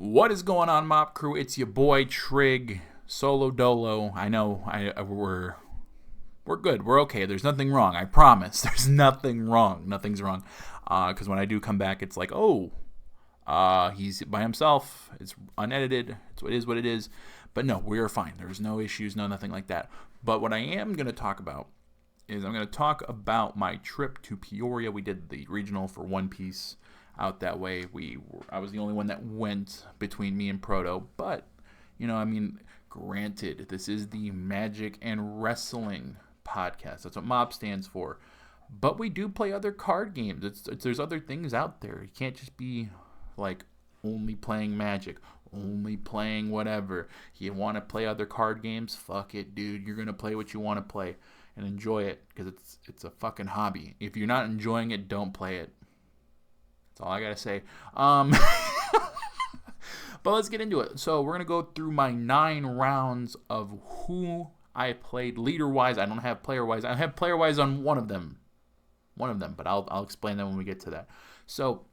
What is going on, Mop Crew? It's your boy Trigg, solo dolo. I know we're good. We're okay. There's nothing wrong. I promise. There's nothing wrong. Nothing's wrong. Because when I do come back, it's like, he's by himself. It's unedited. It is what it is. But no, we are fine. There's no issues, nothing like that. But what I am going to talk about is I'm going to talk about my trip to Peoria. We did the regional for One Piece out that way. I was the only one that went between me and Proto. But, granted, this is the Magic and Wrestling podcast. That's what MOB stands for. But we do play other card games. There's other things out there. You can't just be like only playing Magic, only playing whatever. You want to play other card games? Fuck it, dude. You're going to play what you want to play and enjoy it because it's a fucking hobby. If you're not enjoying it, don't play it. That's all I got to say. But let's get into it. So we're going to go through my 9 rounds of who I played leader-wise. I don't have player-wise. I have player-wise on one of them, but I'll explain that when we get to that. So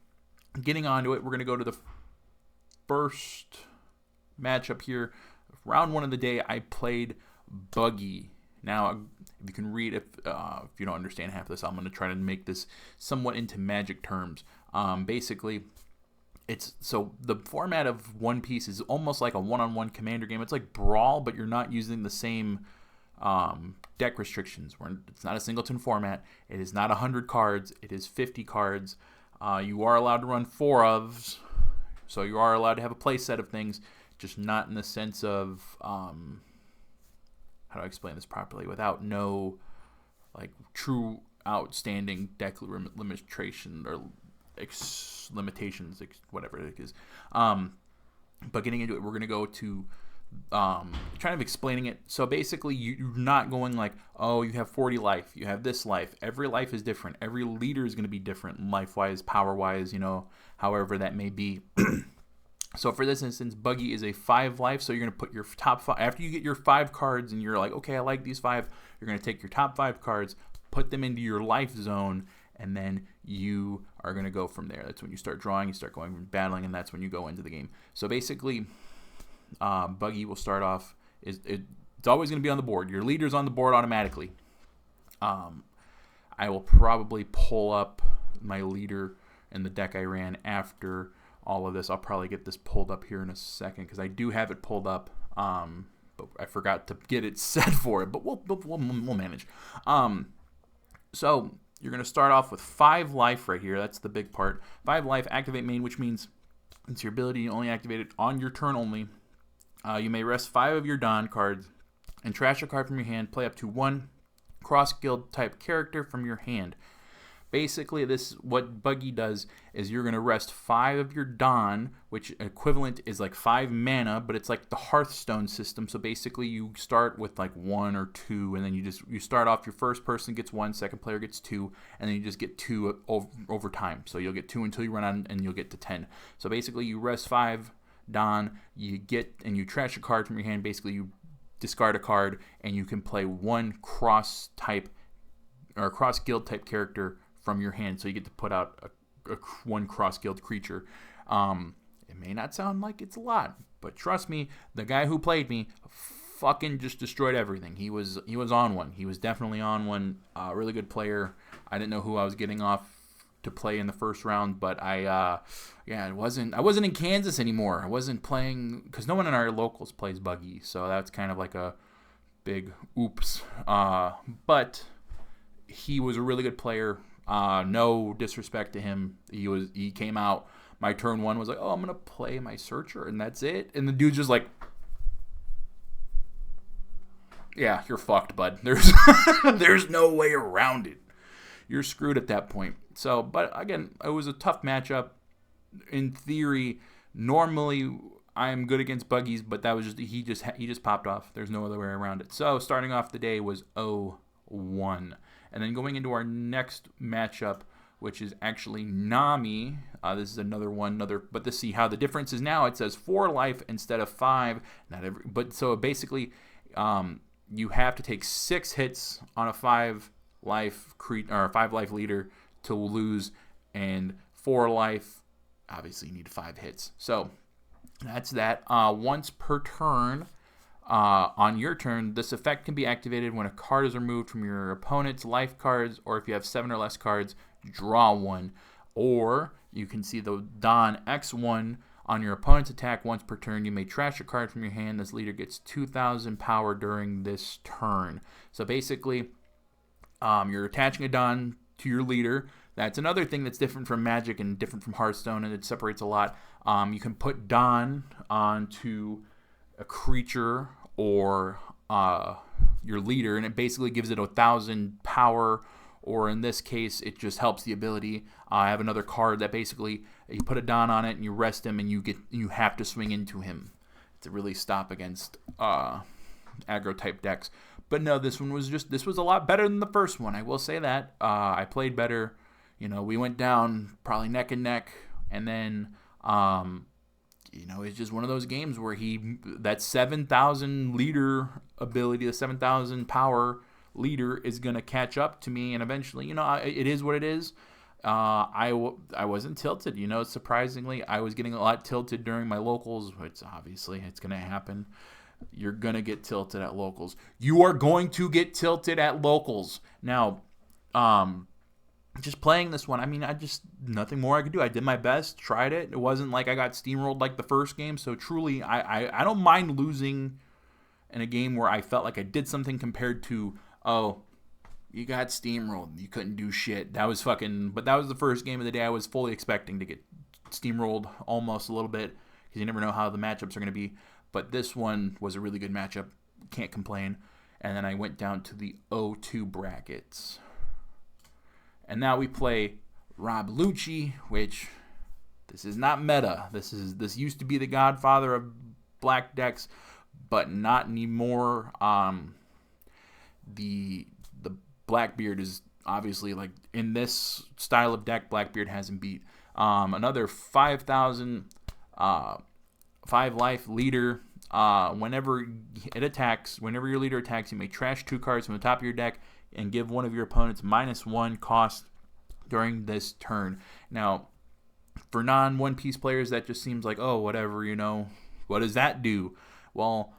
getting onto it, we're going to go to the first matchup here. Round 1 of the day, I played Buggy. Now, if you can read, if you don't understand half of this, I'm going to try to make this somewhat into Magic terms. Basically, so the format of One Piece is almost like a one-on-one commander game. It's like Brawl, but you're not using the same deck restrictions. It's not a singleton format. It is not 100 cards. It is 50 cards. You are allowed to run 4 ofs, so you are allowed to have a play set of things, just not in the sense of how do I explain this properly without no like true outstanding deck limitation or limitations, whatever it is. But getting into it, we're going to go to kind of explaining it. So basically, you're not going like, oh, you have 40 life, you have this life. Every life is different. Every leader is going to be different, life-wise, power-wise, however that may be. So for this instance, Buggy is a 5 life, so you're going to put your top 5, after you get your 5 cards and you're like, okay, I like these 5, you're going to take your top 5 cards, put them into your life zone, and then you are going to go from there. That's when you start drawing, you start going from battling, and that's when you go into the game. So basically, Buggy will start off, it's always going to be on the board. Your leader's on the board automatically. I will probably pull up my leader in the deck I ran after all of this. I'll probably get this pulled up here in a second because I do have it pulled up, but I forgot to get it set for it. But we'll manage. So you're going to start off with 5 life right here. That's the big part. 5 life, activate main, which means it's your ability. You only activate it on your turn only. You may rest 5 of your Don cards and trash a card from your hand. Play up to 1 cross-guild type character from your hand. Basically, what Buggy does is you're going to rest 5 of your Don, which equivalent is like 5 mana, but it's like the Hearthstone system. So basically, you start with like 1 or 2, and then you start off. Your first person gets 1, second player gets 2, and then you just get 2 over time. So you'll get 2 until you run out, and you'll get to 10. So basically, you rest 5 Don, you trash a card from your hand. Basically, you discard a card, and you can play 1 cross guild type character from your hand, so you get to put out a 1 cross-guild creature. It may not sound like it's a lot, but trust me, the guy who played me fucking just destroyed everything. He was on one. He was definitely on one. Really good player. I didn't know who I was getting off to play in the first round, but I wasn't in Kansas anymore. I wasn't playing because no one in our locals plays Buggy, so that's kind of like a big oops. But he was a really good player. No disrespect to him. He came out. My turn 1 was like, oh, I'm gonna play my Searcher, and that's it. And the dude's just like, yeah, you're fucked, bud. There's no way around it. You're screwed at that point. So, but again, it was a tough matchup. In theory, normally I'm good against Buggies, but that was he just popped off. There's no other way around it. So starting off the day was 0-1. And then going into our next matchup, which is actually Nami. This is another one, but to see how the difference is now, it says 4 life instead of 5. So basically, you have to take 6 hits on a 5 life or a 5 life leader to lose, and 4 life. Obviously, you need 5 hits. So That's that. Once per turn, on your turn, this effect can be activated when a card is removed from your opponent's life cards, or if you have 7 or less cards, draw one. Or you can see the Don X1 on your opponent's attack once per turn. You may trash a card from your hand. This leader gets 2,000 power during this turn. So basically, you're attaching a Don to your leader. That's another thing that's different from Magic and different from Hearthstone, and it separates a lot. You can put Don onto a creature or your leader, and it basically gives it 1,000 power, or in this case, it just helps the ability. I have another card that basically you put a Don on it and you rest him, and you have to swing into him to really stop against aggro type decks. But no, this was a lot better than the first one. I will say that. I played better. We went down probably neck and neck, and then it's just one of those games where that 7,000 leader ability, the 7,000 power leader is going to catch up to me, and eventually, it is what it is. I wasn't tilted, surprisingly. I was getting a lot tilted during my locals, which obviously it's going to happen. You're going to get tilted at locals. You are going to get tilted at locals. Now, just playing this one, nothing more I could do. I did my best, tried it. It wasn't like I got steamrolled like the first game. So truly, I don't mind losing in a game where I felt like I did something compared to, oh, you got steamrolled. You couldn't do shit. But that was the first game of the day. I was fully expecting to get steamrolled almost a little bit because you never know how the matchups are going to be. But this one was a really good matchup. Can't complain. And then I went down to the O2 brackets. And now we play Rob Lucci, which this is not meta. This used to be the godfather of black decks, but not anymore. The Blackbeard is obviously, like, in this style of deck, Blackbeard hasn't beat. Another 5,000 5 life leader. Whenever your leader attacks, you may trash 2 cards from the top of your deck and give one of your opponents -1 cost during this turn. Now, for non-One Piece players, that just seems like, oh, whatever, what does that do? Well,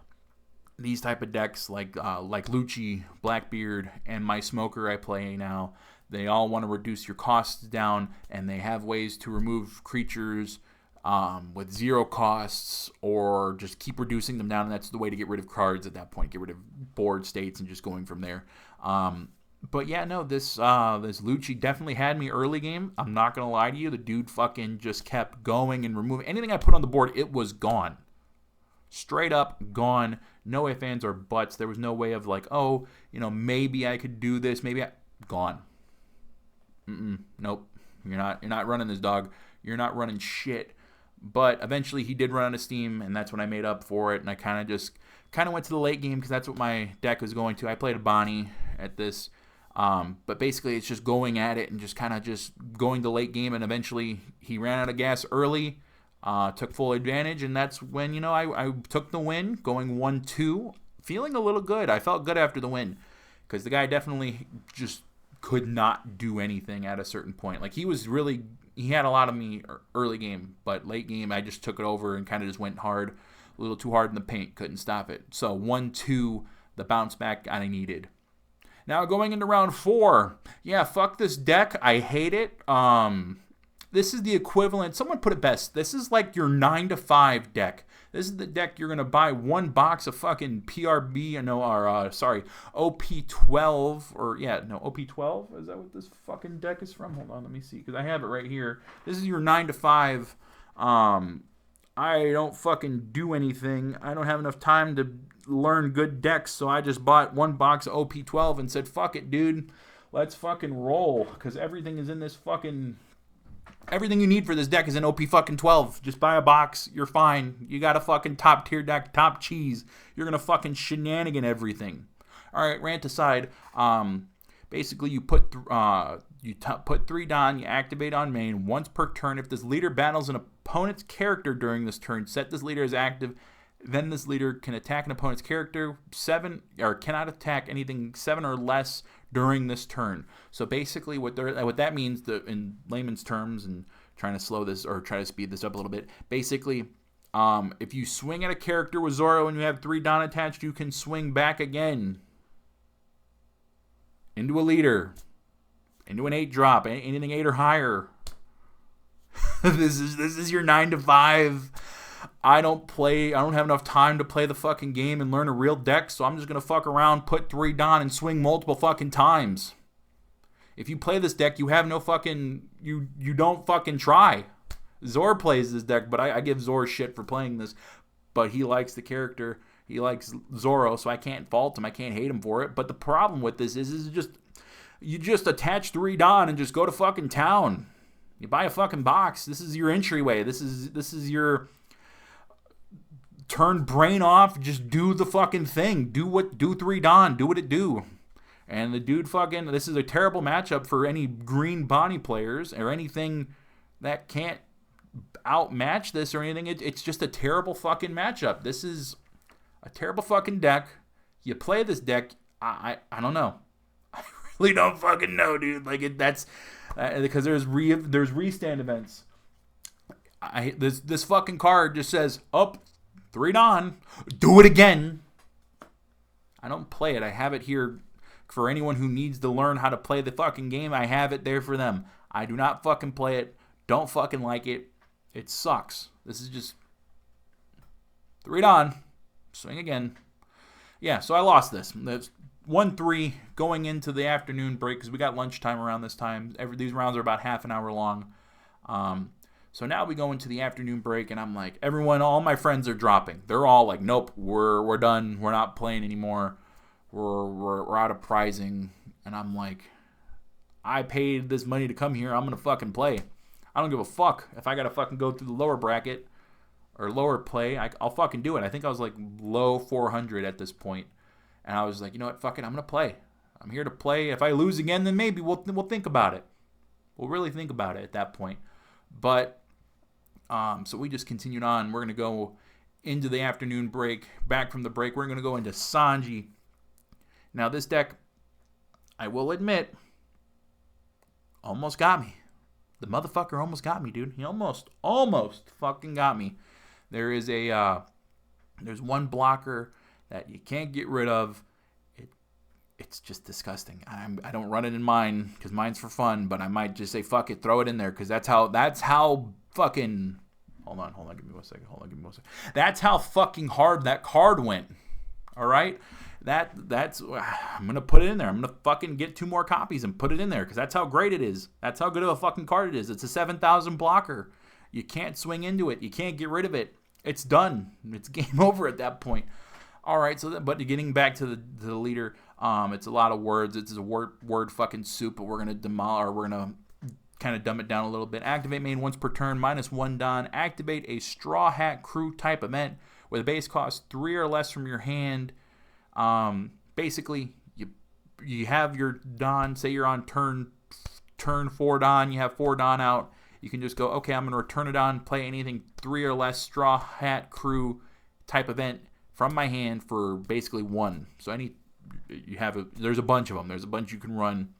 these type of decks like Lucci, Blackbeard, and my Smoker I play now, they all want to reduce your costs down, and they have ways to remove creatures with 0 costs, or just keep reducing them down, and that's the way to get rid of cards at that point. Get rid of board states and just going from there. But yeah, no, this Lucci definitely had me early game. I'm not gonna lie to you, the dude fucking just kept going and removing anything I put on the board. It was gone, straight up gone. No ifs, ands, or buts. There was no way of like, oh, maybe I could do this. Gone. Nope. You're not running this, dog. You're not running shit. But eventually he did run out of steam, and that's when I made up for it. And I kind of went to the late game because that's what my deck was going to. I played a Bonnie at this, but basically it's just going at it and just going to late game. And eventually he ran out of gas early, took full advantage, and that's when I took the win, going 1-2, feeling a little good. I felt good after the win because the guy definitely just could not do anything at a certain point. Like he had a lot of me early game, but late game I just took it over and kind of just went hard, a little too hard in the paint, couldn't stop it. So 1-2, the bounce back I needed. Now going into round 4, yeah, fuck this deck, I hate it. This is the equivalent, someone put it best, this is like your 9-to-5 deck. This is the deck you're going to buy 1 box of fucking PRB, OP12, OP12? Is that what this fucking deck is from? Hold on, let me see, because I have it right here. This is your 9-to-5. I don't fucking do anything. I don't have enough time to learn good decks, so I just bought 1 box of OP12 and said, fuck it, dude. Let's fucking roll, because everything is in this fucking... Everything you need for this deck is in OP fucking 12. Just buy a box. You're fine. You got a fucking top tier deck, top cheese. You're going to fucking shenanigan everything. All right, rant aside. Basically, you put 3 Don, you activate on main once per turn. If this leader battles an opponent's character during this turn, set this leader as active. Then this leader can attack an opponent's character 7 or cannot attack anything 7 or less during this turn. So basically, what that means, in layman's terms, and trying to slow this or try to speed this up a little bit. Basically, If you swing at a character with Zoro and you have 3 Don attached, you can swing back again into a leader, into an 8 drop, anything 8 or higher. This is your 9 to 5. I don't have enough time to play the fucking game and learn a real deck, so I'm just gonna fuck around, put 3 Don, and swing multiple fucking times. If you play this deck, you have no fucking, you don't fucking try. Zor plays this deck, but I give Zor shit for playing this. But he likes the character. He likes Zoro, so I can't fault him. I can't hate him for it. But the problem with this is you just attach 3 Don and just go to fucking town. You buy a fucking box. This is your entryway. This is your turn brain off. Just do the fucking thing. Do 3 Don. Do what it do. And the dude fucking, this is a terrible matchup for any green Bonnie players or anything that can't outmatch this or anything. It's just a terrible fucking matchup. This is a terrible fucking deck. You play this deck, I don't know. I really don't fucking know, dude. Like that's because there's restand events. This fucking card just says up 3 Don. Do it again. I don't play it. I have it here for anyone who needs to learn how to play the fucking game. I have it there for them. I do not fucking play it. Don't fucking like it. It sucks. This is just 3 Don. Swing again. Yeah, so I lost this. That's 1-3 going into the afternoon break because we got lunchtime around this time. These rounds are about half an hour long. So now we go into the afternoon break, and I'm like, all my friends are dropping. They're all like, nope, we're done. We're not playing anymore. We're out of prizing. And I'm like, I paid this money to come here. I'm going to fucking play. I don't give a fuck if I got to fucking go through the lower bracket or lower play. I'll fucking do it. I think I was like low 400 at this point. And I was like, you know what? Fuck it. I'm going to play. I'm here to play. If I lose again, then maybe we'll think about it. We'll really think about it at that point. But, so we just continued on. We're going to go into the afternoon break. Back from the break, we're going to go into Sanji. Now, this deck, I will admit, almost got me. The motherfucker almost got me, dude. He almost fucking got me. There's one blocker that you can't get rid of. It's just disgusting. I don't run it in mine because mine's for fun, but I might just say fuck it, throw it in there because that's how fucking. Hold on, give me one second. That's how fucking hard that card went. All right. That's I'm gonna put it in there. I'm gonna fucking get 2 more copies and put it in there because that's how great it is. That's how good of a fucking card it is. It's a 7,000 blocker. You can't swing into it. You can't get rid of it. It's done. It's game over at that point. All right. But getting back to the leader, it's a lot of words. It's a word fucking soup. But we're gonna kind of dumb it down a little bit. Activate main once per turn. -1 Don. Activate a Straw Hat Crew type event with a base cost 3 or less from your hand. Basically, you have your Don. Say you're on turn 4 Don. You have 4 Don out. You can just go, okay, I'm going to return it on, play anything 3 or less Straw Hat Crew type event from my hand for basically 1. So there's a bunch of them. There's a bunch you can run.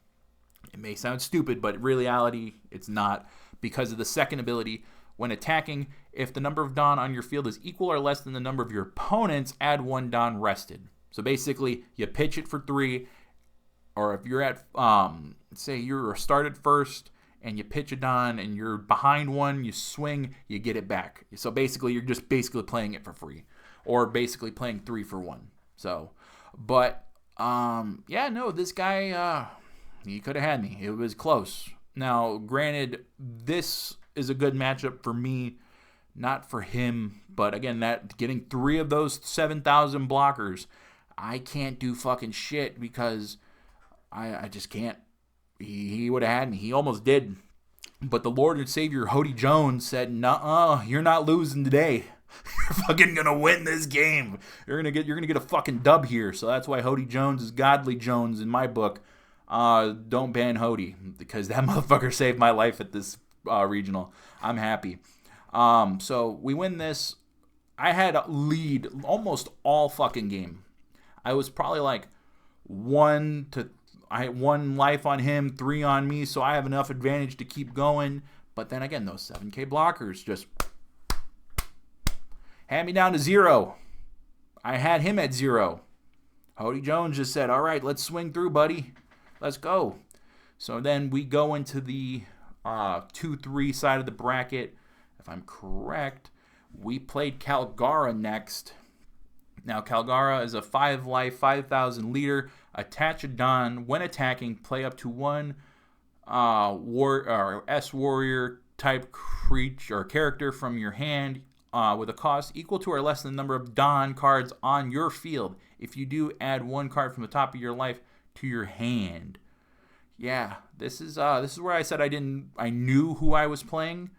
It may sound stupid, but in reality, it's not because of the second ability. When attacking, if the number of Don on your field is equal or less than the number of your opponents, add 1 Don rested. So basically, you pitch it for 3, or if you're at, say you're started first, and you pitch a Don, and you're behind 1, you swing, you get it back. So basically, you're just basically playing it for free, or basically playing 3 for 1. So, but, this guy, he could have had me. It was close. Now, granted, this is a good matchup for me, not for him. But again, getting 3 of those 7,000 blockers, I can't do fucking shit because I just can't. He would have had me. He almost did. But the Lord and Savior, Hody Jones, said, "Nuh-uh, you're not losing today. You're fucking gonna win this game. You're gonna get a fucking dub here." So that's why Hody Jones is Godly Jones in my book. Don't ban Hody because that motherfucker saved my life at this regional. I'm happy. So we win this. I had a lead almost all fucking game. I was probably like I had 1 life on him, 3 on me, so I have enough advantage to keep going. But then again, those 7K blockers just had me down to 0. I had him at 0. Hody Jones just said, all right, let's swing through, buddy. Let's go. So then we go into the 2-3 side of the bracket. If I'm correct, we played Calgara next. Now, Calgara is a 5 life, 5,000 leader. Attach a Don. When attacking, play up to one S-Warrior type creature or character from your hand with a cost equal to or less than the number of Don cards on your field. If you do, add one card from the top of your life to your hand. Yeah, this is where I said I knew who I was playing.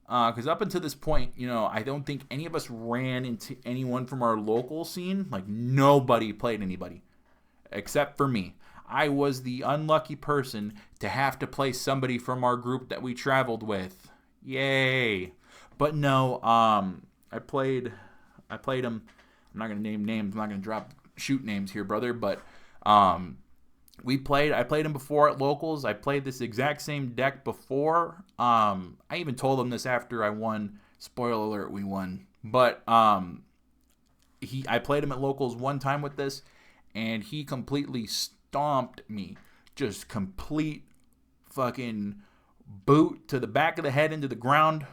Because up until this point, I don't think any of us ran into anyone from our local scene. Like, nobody played anybody except for me. I was the unlucky person to have to play somebody from our group that we traveled with. Yay. But no, I played him. I'm not going to name names. I'm not going to shoot names here, brother. But I played him before at locals. I played this exact same deck before. I even told him this after I won. Spoiler alert, we won. But I played him at locals one time with this, and he completely stomped me. Just complete fucking boot to the back of the head into the ground.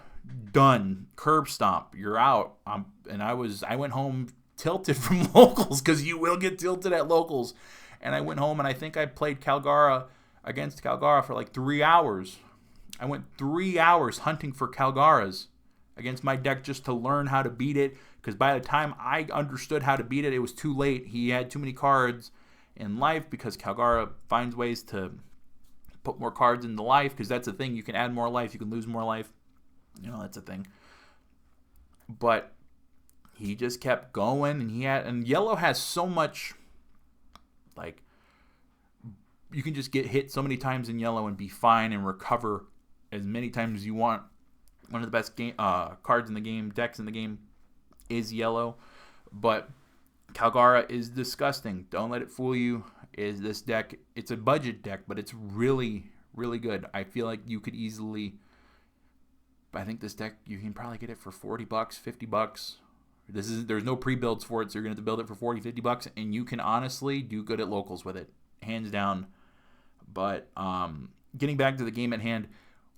Done. Curb stomp. You're out. I went home tilted from locals, because you will get tilted at locals. And I went home, and I think I played against Calgara for like 3 hours. I went 3 hours hunting for Calgaras against my deck just to learn how to beat it, because by the time I understood how to beat it, it was too late. He had too many cards in life, because Calgara finds ways to put more cards into life, because that's the thing. You can add more life. You can lose more life. That's a thing. But he just kept going, and yellow has so much, like, you can just get hit so many times in yellow and be fine and recover as many times as you want. One of the best cards in the game, decks in the game, is yellow. But Calgara is disgusting. Don't let it fool you. This deck, it's a budget deck, but it's really, really good. I feel like you could easily, I think this deck, you can probably get it for $40, $50. There's no pre-builds for it, so you're going to have to build it for $40, $50, and you can honestly do good at locals with it, hands down. But getting back to the game at hand,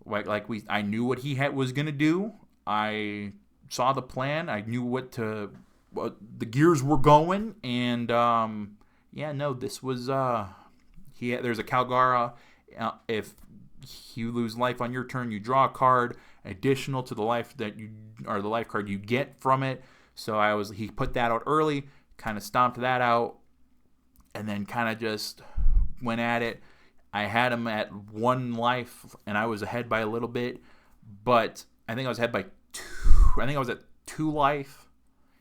I knew what he was going to do. I saw the plan. I knew what the gears were going, and this was there's a Calgara. If you lose life on your turn, you draw a card additional to the life the life card you get from it. So he put that out early, kind of stomped that out, and then kind of just went at it. I had him at 1 life, and I was ahead by a little bit, but I think I was ahead by 2. I think I was at 2 life.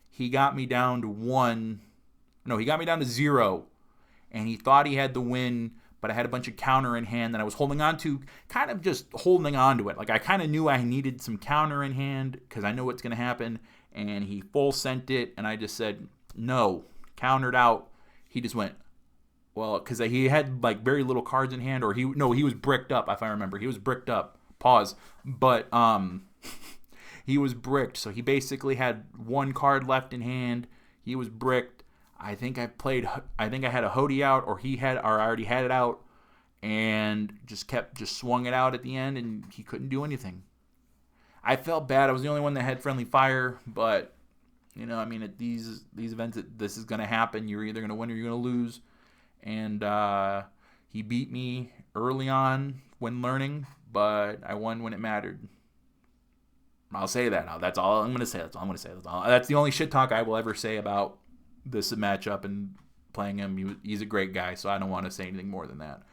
He got me down to 1. No, he got me down to 0, and he thought he had the win, but I had a bunch of counter in hand that I was holding on to, kind of just holding on to it. Like, I kind of knew I needed some counter in hand because I know what's going to happen, and he full sent it, and I just said, no, countered out. He just went, well, because he had like very little cards in hand, or he was bricked up, if I remember. He was bricked up. Pause. But he was bricked, so he basically had 1 card left in hand. He was bricked. I think I had a Hody out, or I already had it out, and just swung it out at the end, and he couldn't do anything. I felt bad. I was the only one that had friendly fire, but at these events, this is going to happen. You're either going to win or you're going to lose. And he beat me early on when learning, but I won when it mattered. I'll say that. That's all I'm going to say. That's the only shit talk I will ever say about this matchup and playing him. He's a great guy, so I don't want to say anything more than that.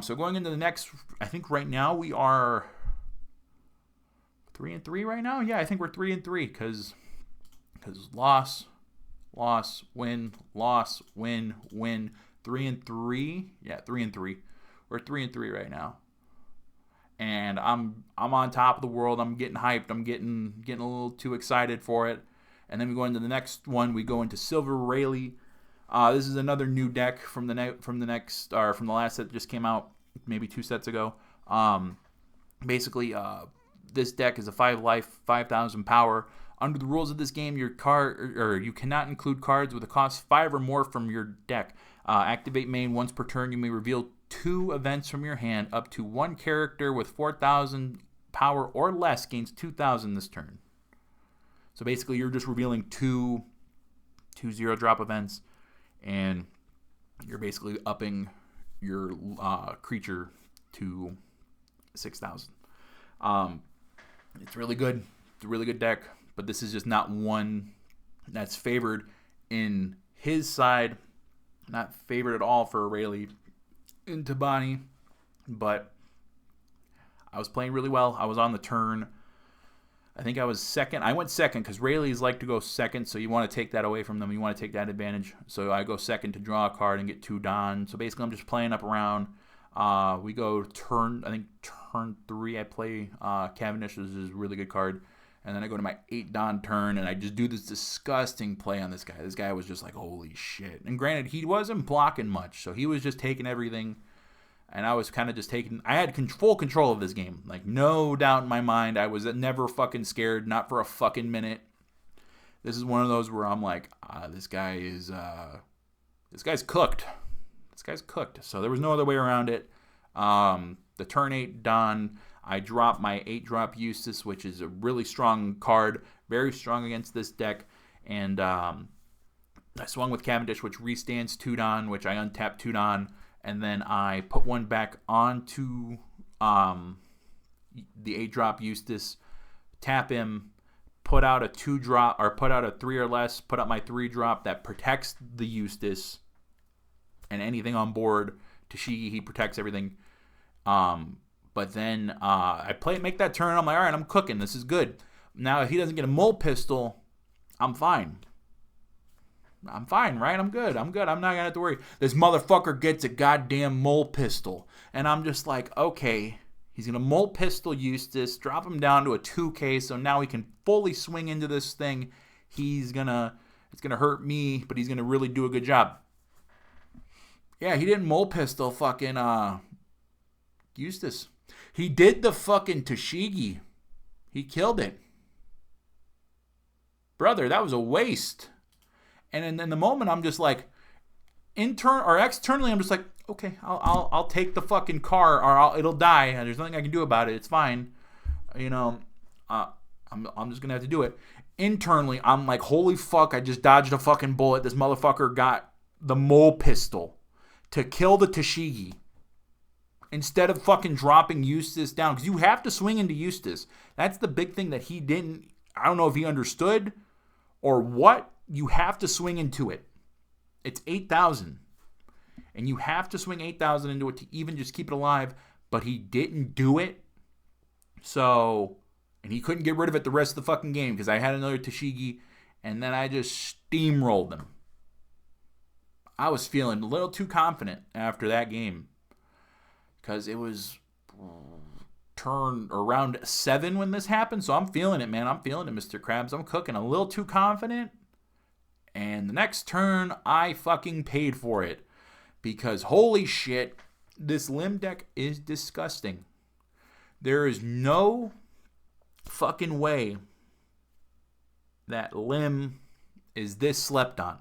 So going into the next, I think right now we are 3-3 right now. Yeah, I think we're 3-3 because loss, win, loss, win, win. 3-3. Yeah, 3-3. We're 3-3 right now, and I'm on top of the world. I'm getting hyped. I'm getting a little too excited for it. And then we go into the next one. We go into Silver Rayleigh. This is another new deck from the last set that just came out maybe 2 sets ago. Basically, this deck is a 5 life, 5,000 power. Under the rules of this game, your card or you cannot include cards with a cost 5 or more from your deck. Activate main once per turn. You may reveal 2 events from your hand. Up to 1 character with 4,000 power or less gains 2,000 this turn. So basically, you're just revealing two 0-drop events, and you're basically upping your creature to 6,000. It's really good. It's a really good deck, but this is just not one that's favored in his side. Not favored at all for Rayleigh in Tabani, but I was playing really well. I was on the turn. I think I was second. I went second because Rayleighs like to go second, so you want to take that away from them. You want to take that advantage. So I go second to draw a card and get 2 Don. So basically, I'm just playing up around. We go turn 3. I play Cavendish, which is a really good card. And then I go to my 8 Don turn, and I just do this disgusting play on this guy. This guy was just like, holy shit. And granted, he wasn't blocking much, so he was just taking everything. And I was kind of just taking... I had full control of this game. Like, no doubt in my mind. I was never fucking scared. Not for a fucking minute. This is one of those where I'm like, this guy's cooked. This guy's cooked. So there was no other way around it. The turn 8 Don, I dropped my 8-drop Eustace, which is a really strong card. Very strong against this deck. And I swung with Cavendish, which restands 2 Don, which I untapped 2 Don. And then I put 1 back onto the 8-drop Eustace, tap him, put out a 2-drop, or put out a 3 or less, put up my 3-drop that protects the Eustace and anything on board. Tashigi, he protects everything. But then I make that turn. I'm like, all right, I'm cooking. This is good. Now, if he doesn't get a mole pistol, I'm fine. I'm fine, right? I'm good. I'm not going to have to worry. This motherfucker gets a goddamn mole pistol. And I'm just like, okay, he's going to mole pistol Eustace, drop him down to a 2K, so now he can fully swing into this thing. It's going to hurt me, but he's going to really do a good job. Yeah, he didn't mole pistol fucking Eustace. He did the fucking Tashigi. He killed it. Brother, that was a waste. And in the moment, I'm just like, externally, I'm just like, okay, I'll take the fucking car, or it'll die, and there's nothing I can do about it. It's fine, you know. I'm just gonna have to do it. Internally, I'm like, holy fuck, I just dodged a fucking bullet. This motherfucker got the mole pistol to kill the Tashigi instead of fucking dropping Eustace down, because you have to swing into Eustace. That's the big thing that he didn't. I don't know if he understood or what. You have to swing into it. It's 8,000. And you have to swing 8,000 into it to even just keep it alive. But he didn't do it. So, and he couldn't get rid of it the rest of the fucking game because I had another Tashigi. And then I just steamrolled them. I was feeling a little too confident after that game. Because it was turn around 7 when this happened. So I'm feeling it, man. I'm feeling it, Mr. Krabs. I'm cooking a little too confident. And the next turn, I fucking paid for it. Because holy shit, this Lim deck is disgusting. There is no fucking way that Lim is this slept on.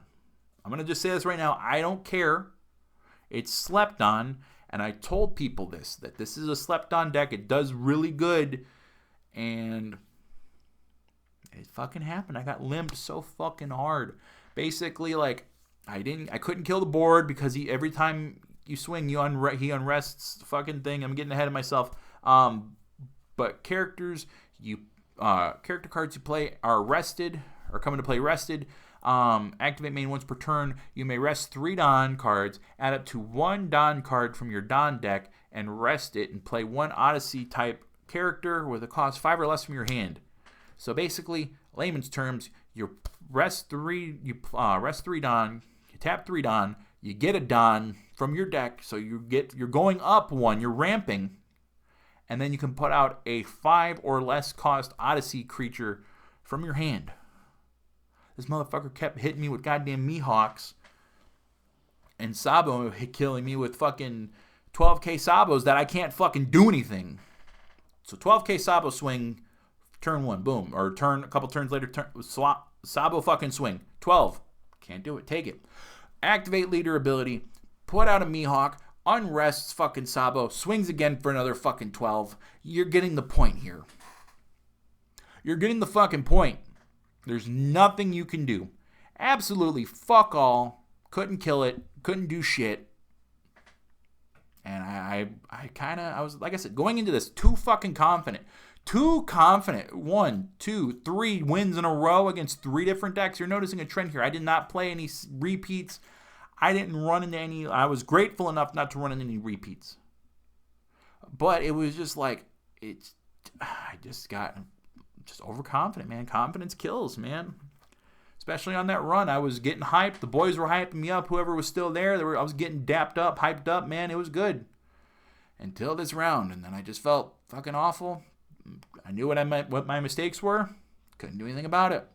I'm going to just say this right now. I don't care. It's slept on. And I told people this, that this is a slept on deck. It does really good. And it fucking happened. I got limbed so fucking hard. Basically, like, I couldn't kill the board because every time you swing, he unrests the fucking thing. I'm getting ahead of myself. But character cards you play are rested, or coming to play rested. Activate main once per turn. You may rest 3 Don cards, add up to 1 Don card from your Don deck, and rest it, and play 1 Odyssey type character with a cost 5 or less from your hand. So basically, layman's terms, you rest 3 Don, you tap 3 Don, you get a Don from your deck, so you're going up 1, you're ramping, and then you can put out a 5 or less cost Odyssey creature from your hand. This motherfucker kept hitting me with goddamn Mihawks, and Sabo killing me with fucking 12k Sabos that I can't fucking do anything. So 12k Sabo swing, Turn 1, boom. Or a couple turns later, Sabo fucking swing. 12. Can't do it. Take it. Activate leader ability. Put out a Mihawk. Unrests fucking Sabo. Swings again for another fucking 12. You're getting the point here. You're getting the fucking point. There's nothing you can do. Absolutely fuck all. Couldn't kill it. Couldn't do shit. And I was, like I said, going into this too fucking confident. Too confident. 1, 2, 3 wins in a row against 3 different decks. You're noticing a trend here. I did not play any repeats. I didn't run into any. I was grateful enough not to run into any repeats. But it was just like, I just got overconfident, man. Confidence kills, man. Especially on that run. I was getting hyped. The boys were hyping me up. Whoever was still there, I was getting dapped up, hyped up, man. It was good. Until this round. And then I just felt fucking awful. I knew what my mistakes were. Couldn't do anything about it.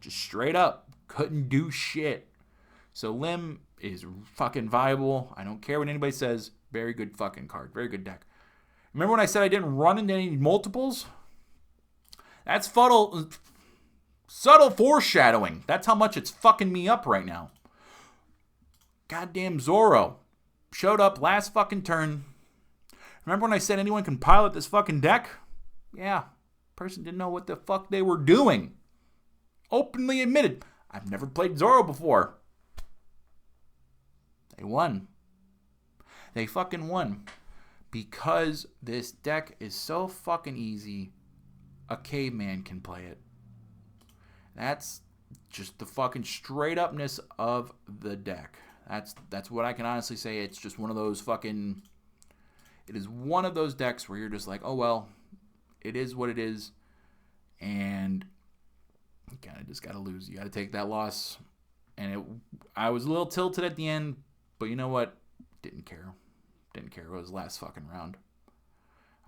Just straight up. Couldn't do shit. So Lim is fucking viable. I don't care what anybody says. Very good fucking card. Very good deck. Remember when I said I didn't run into any multiples? That's subtle foreshadowing. That's how much it's fucking me up right now. Goddamn Zoro. Showed up last fucking turn. Remember when I said anyone can pilot this fucking deck? Yeah. Person didn't know what the fuck they were doing. Openly admitted. I've never played Zoro before. They won. They fucking won. Because this deck is so fucking easy, a caveman can play it. That's just the fucking straight upness of the deck. That's what I can honestly say. It's just one of those fucking... It is one of those decks where you're just like, oh well, it is what it is. And you kind of just got to lose. You got to take that loss. And I was a little tilted at the end, but you know what? Didn't care. Didn't care. It was last fucking round.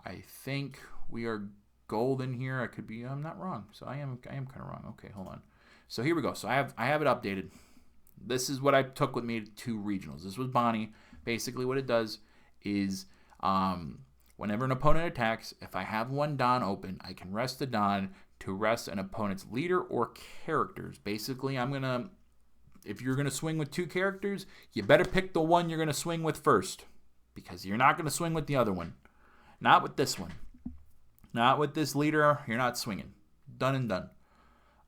I think we are golden here. I could be. I'm not wrong. So I am kind of wrong. Okay, hold on. So here we go. So I have it updated. This is what I took with me to regionals. This was Bonnie. Basically, what it does is whenever an opponent attacks, if I have one Don open, I can rest the Don to rest an opponent's leader or characters. Basically, if you're gonna swing with 2 characters, you better pick the one you're gonna swing with first, because you're not gonna swing with the other one. Not with this one. Not with this leader. You're not swinging. Done and done.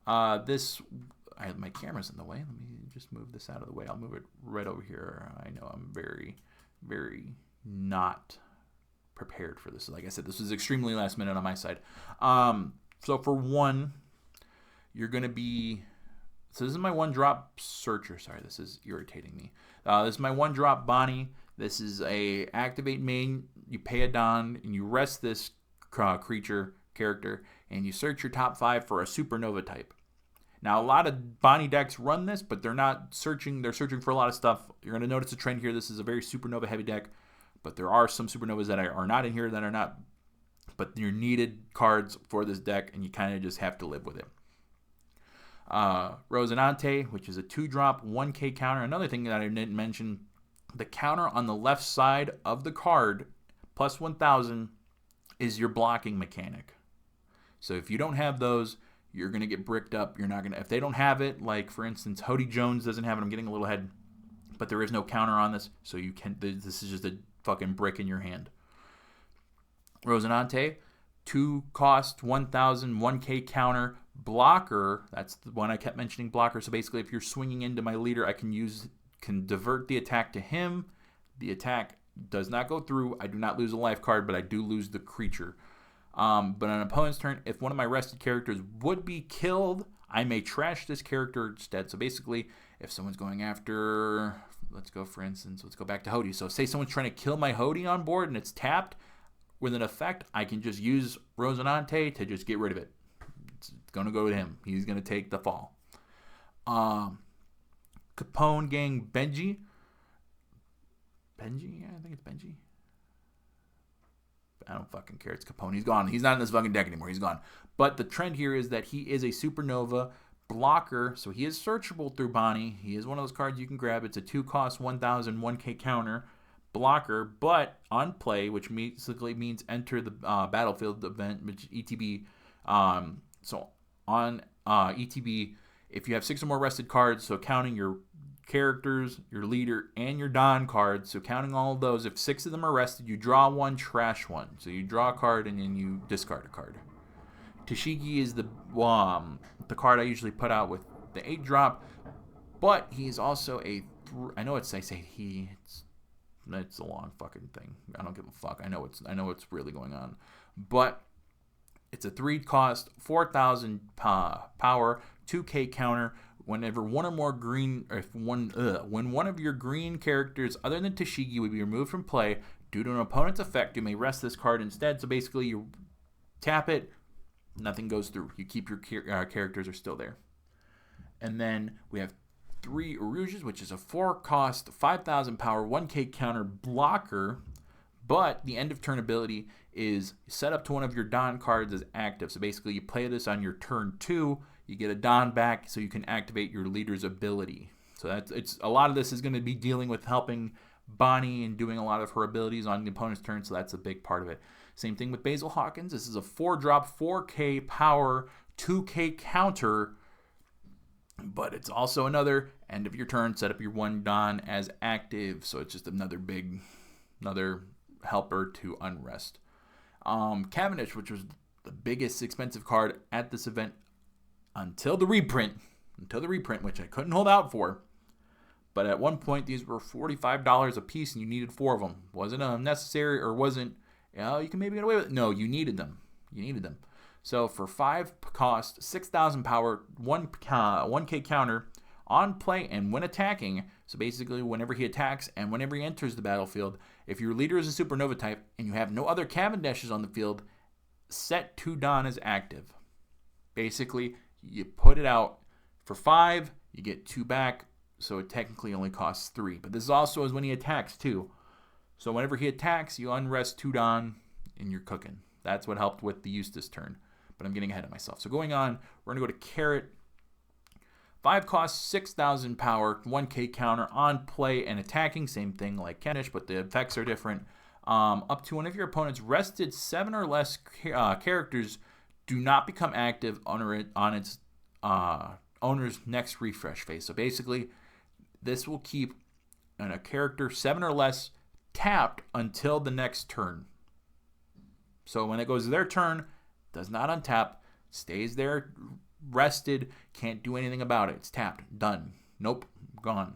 My camera's in the way. Let me just move this out of the way. I'll move it right over here. I know I'm very, very not prepared for this. Like I said, this was extremely last minute on my side. So for 1, you're going to be... So this is my 1-drop searcher. Sorry, this is irritating me. This is my 1-drop Bonnie. This is a activate main. You pay a Don, and you rest this character, and you search your top 5 for a supernova type. Now, a lot of Bonnie decks run this, but they're not searching. They're searching for a lot of stuff. You're going to notice a trend here. This is a very supernova heavy deck, but there are some supernovas that are not in here that are not, but you're needed cards for this deck, and you kind of just have to live with it. Rosinante, which is a 2-drop 1K counter. Another thing that I didn't mention, the counter on the left side of the card, plus 1,000, is your blocking mechanic. So if you don't have those, you're going to get bricked up. You're not going to... If they don't have it, like, for instance, Hody Jones doesn't have it. I'm getting a little ahead. But there is no counter on this, so you can... This is just a fucking brick in your hand. Rosinante, 2 cost, 1,000, 1K counter. Blocker, that's the one I kept mentioning, blocker. So basically, if you're swinging into my leader, I can divert the attack to him. The attack does not go through. I do not lose a life card, but I do lose the creature. But on an opponent's turn, if one of my rested characters would be killed, I may trash this character instead. So basically, if someone's going after, let's go back to Hody. So say someone's trying to kill my Hody on board and it's tapped with an effect, I can just use Rosinante to just get rid of it. It's going to go to him. He's going to take the fall. Capone Gang Benji. Yeah, I think it's Benji. I don't fucking care. It's Capone. He's gone. He's not in this fucking deck anymore. He's gone. But the trend here is that he is a supernova blocker, so he is searchable through Bonnie. He is one of those cards you can grab. It's a 2-cost 1,000 1K counter blocker, but on play, which basically means enter the battlefield event, which ETB, So on ETB, if you have 6 or more rested cards, so counting your characters, your leader, and your Don cards, so counting all of those, if 6 of them are rested, you draw 1, trash 1. So you draw a card and then you discard a card. Tashigi is the card I usually put out with the 8-drop, but he's also I know it's, I say he, it's a long fucking thing. I don't give a fuck. I know what's really going on, but it's a 3-cost, 4,000 power, 2K counter. Whenever one or more green, or when one of your green characters other than Tashigi would be removed from play due to an opponent's effect, you may rest this card instead. So basically, you tap it, nothing goes through. You keep your characters are still there. And then we have 3 Rouges, which is a 4-cost, 5,000 power, 1K counter blocker. But the end of turn ability is set up to one of your Don cards as active. So basically, you play this on your turn 2. You get a Don back, so you can activate your leader's ability. So it's a lot of this is going to be dealing with helping Bonnie and doing a lot of her abilities on the opponent's turn. So that's a big part of it. Same thing with Basil Hawkins. This is a 4-drop, 4K power, 2K counter. But it's also another end of your turn. Set up your 1 Don as active. So it's just another helper to unrest. Cavendish, which was the biggest expensive card at this event until the reprint, which I couldn't hold out for. But at one point, these were $45 a piece, and you needed 4 of them. Wasn't unnecessary, or wasn't, you can maybe get away with it. No, you needed them. So for 5 cost, 6,000 power, 1K counter, on play and when attacking, so basically whenever he attacks and whenever he enters the battlefield, if your leader is a supernova type and you have no other Cavendishes on the field, set 2 Don as active. Basically, you put it out for 5, you get 2 back, so it technically only costs 3. But this also is when he attacks too. So whenever he attacks, you unrest 2 Don and you're cooking. That's what helped with the Eustace turn. But I'm getting ahead of myself. So going on, we're going to go to Carrot. 5 cost, 6,000 power, 1K counter, on play and attacking. Same thing like Kenish, but the effects are different. Up to one of your opponent's rested 7 or less characters do not become active on its owner's next refresh phase. So basically, this will keep a character 7 or less tapped until the next turn. So when it goes to their turn, does not untap, stays there rested, can't do anything about it. It's tapped, done. Nope, gone.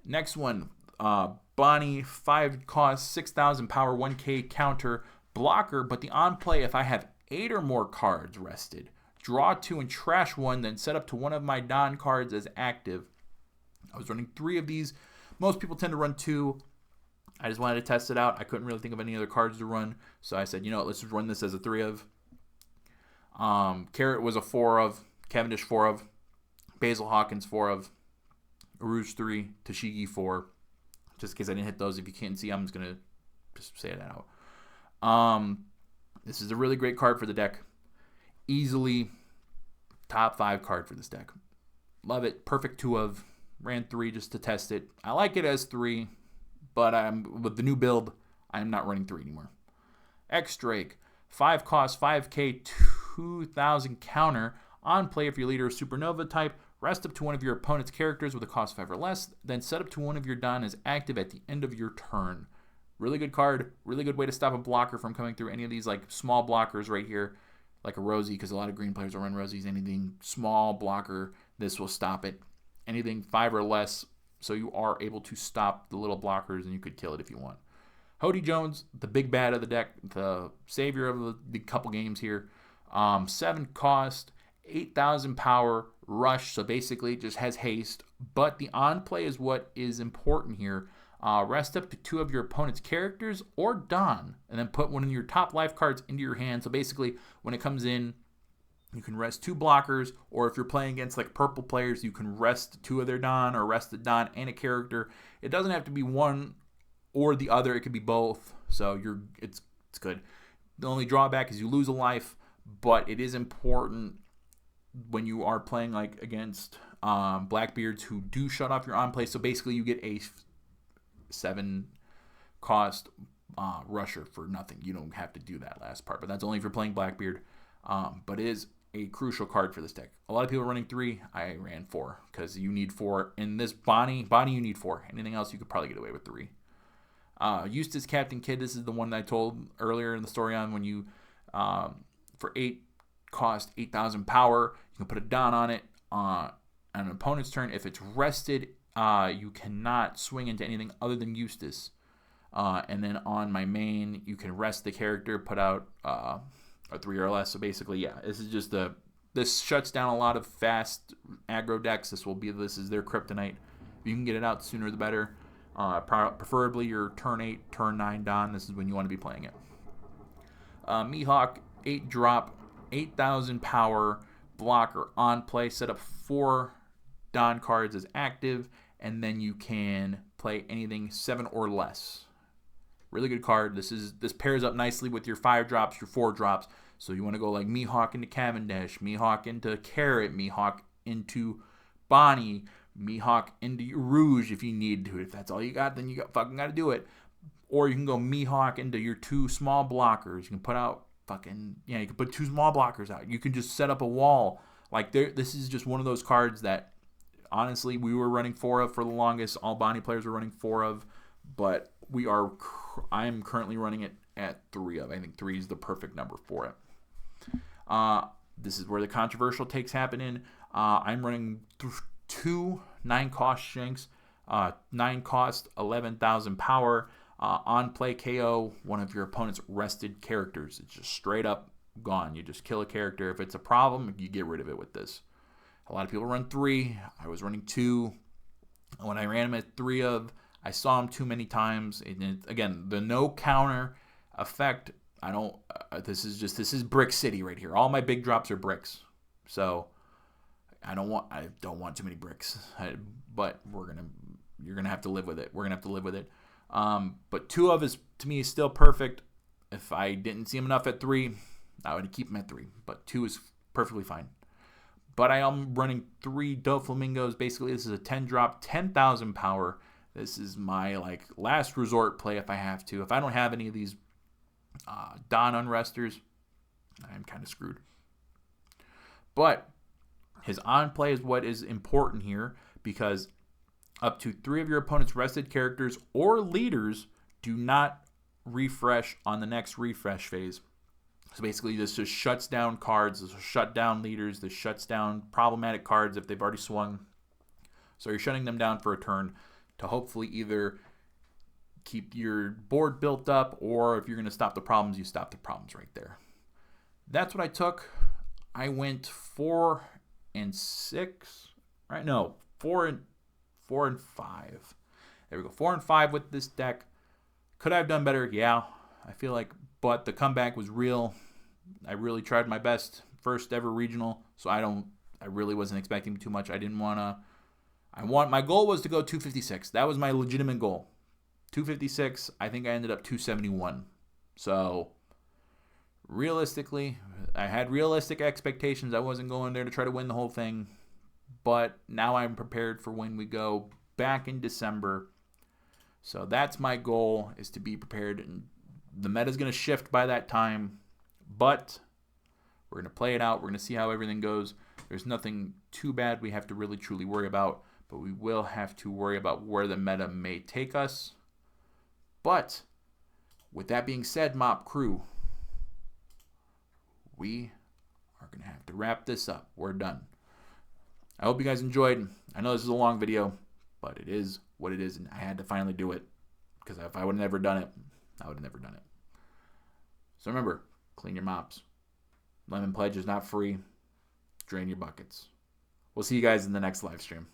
Next one, Bonnie, 5 cost, 6,000 power, 1K counter, blocker, but the on play, if I have 8 or more cards rested, draw 2 and trash 1, then set up to one of my Don cards as active. I was running 3 of these. Most people tend to run 2. I just wanted to test it out. I couldn't really think of any other cards to run, so I said, you know what, let's just run this as a 3 of. Carrot was a 4 of, Cavendish 4 of, Basil Hawkins 4 of, Rouge 3, Tashigi 4. Just in case I didn't hit those, if you can't see, I'm just going to just say that out. This is a really great card for the deck. Easily top 5 card for this deck. Love it. Perfect 2 of. Ran 3 just to test it. I like it as 3, but with the new build, I'm not running 3 anymore. X-Drake, 5 cost, 5K, 2,000 counter. On play, if your leader is supernova type, rest up to one of your opponent's characters with a cost 5 or less, then set up to one of your Don as active at the end of your turn. Really good card. Really good way to stop a blocker from coming through any of these like small blockers right here, like a Rosie, because a lot of green players will run Rosies. Anything small blocker, this will stop it. Anything 5 or less, so you are able to stop the little blockers and you could kill it if you want. Hody Jones, the big bad of the deck, the savior of the couple games here. 7 cost, 8,000 power, rush, so basically it just has haste, but the on play is what is important here. Rest up to 2 of your opponent's characters or Don, and then put one of your top life cards into your hand. So basically, when it comes in, you can rest 2 blockers, or if you're playing against like purple players, you can rest 2 of their Don, or rest a Don and a character. It doesn't have to be one or the other, it could be both, so it's good. The only drawback is you lose a life, but it is important when you are playing like against Blackbeards who do shut off your on play. So basically you get a 7 cost rusher for nothing. You don't have to do that last part, but that's only if you're playing Blackbeard. but it is a crucial card for this deck. A lot of people are running 3. I ran 4 because you need 4 in this Bonnie. You need 4. Anything else you could probably get away with 3. Eustace Captain Kidd. This is the one that I told earlier in the story on when you for 8 cost 8,000 power. You can put a Don on it on an opponent's turn. If it's rested, you cannot swing into anything other than Eustace. And then on my main, you can rest the character, put out a 3 or less. So basically, yeah, this shuts down a lot of fast aggro decks. This is their kryptonite. If you can get it out sooner the better. Preferably your turn 8, turn 9 Don. This is when you want to be playing it. Mihawk, 8 drop, 8,000 power, blocker on play. Set up 4 Don cards as active, and then you can play anything 7 or less. Really good card. This pairs up nicely with your 5 drops, your 4 drops. So you want to go like Mihawk into Cavendish, Mihawk into Carrot, Mihawk into Bonnie, Mihawk into Rouge if you need to. If that's all you got, then you fucking got to do it. Or you can go Mihawk into your 2 small blockers. You can put out you can put 2 small blockers out. You can just set up a wall. Like this is just one of those cards that honestly we were running 4 of for the longest. All Bonnie players were running 4 of, but I'm currently running it at 3 of. I think 3 is the perfect number for it. This is where the controversial takes happen in. I'm running 2 9-cost Shanks, 9 cost, 11,000 power. On play KO one of your opponent's rested characters. It's just straight up gone. You just kill a character. If it's a problem, you get rid of it with this. A lot of people run 3. I was running 2. When I ran them at 3 of, I saw them too many times. Again, the no counter effect. I don't. This is Brick City right here. All my big drops are bricks. So I don't want too many bricks. But you're gonna have to live with it. We're gonna have to live with it. But 2 of is to me is still perfect. If I didn't see him enough at 3, I would keep him at 3. But 2 is perfectly fine. But I am running 3 Doflamingos. Basically, this is a 10 drop, 10,000 power. This is my last resort play if I have to. If I don't have any of these Don Unresters, I'm kind of screwed. But his on play is what is important here, because up to 3 of your opponent's rested characters or leaders do not refresh on the next refresh phase. So basically this just shuts down cards, this will shut down leaders, this shuts down problematic cards if they've already swung. So you're shutting them down for a turn to hopefully either keep your board built up, or if you're going to stop the problems, you stop the problems right there. That's what I took. I went 4 and 6. Right? No, 4 and 5. There we go. 4 and 5 with this deck. Could I have done better? Yeah, I feel like, but the comeback was real. I really tried my best. First ever regional, so I really wasn't expecting too much. My goal was to go 256. That was my legitimate goal. 256. I think I ended up 271. So realistically, I had realistic expectations. I wasn't going there to try to win the whole thing. But now I'm prepared for when we go back in December. So that's my goal, is to be prepared. And the meta's going to shift by that time. But we're going to play it out. We're going to see how everything goes. There's nothing too bad we have to really truly worry about. But we will have to worry about where the meta may take us. But with that being said, Mop Crew, we are going to have to wrap this up. We're done. I hope you guys enjoyed. I know this is a long video, but it is what it is, and I had to finally do it, because if I would have never done it, I would have never done it. So remember, clean your mops. Lemon Pledge is not free. Drain your buckets. We'll see you guys in the next live stream.